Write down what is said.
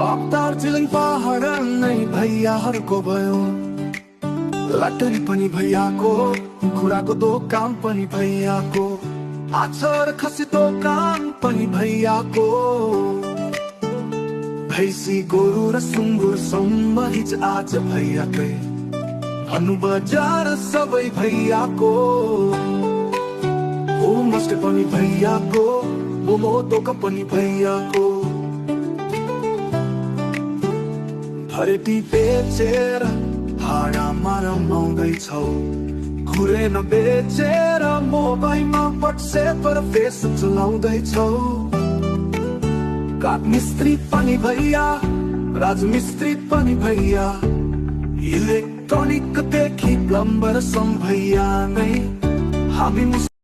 अब दार्जिलिङ पहाड नै भैयाहरूको भयो। लटरी पनि भैयाको, कुराको दोकान पनि भैयाको, आचार खसी दोकान पनि भैयाको। भैँसी गोरु र सुँगुर सम्म हिज आज भैयाकै, भन्नु बजार सबै भैयाको। होमस्टे पनि भैयाको, मोमो दोकान पनि भैयाको। हरेटी बेचेर भाडामा रमाउँदैछौ, घुरे नबेचेर मोबाइलमा व्हाट्सएप र फेसबुक चलाउँदैछौ। काठमिस्त्री पनि भैया, राजमिस्त्री पनि भैया, इलेक्ट्रोनिक देखि प्लम्बर सम्म भैया नै हामी।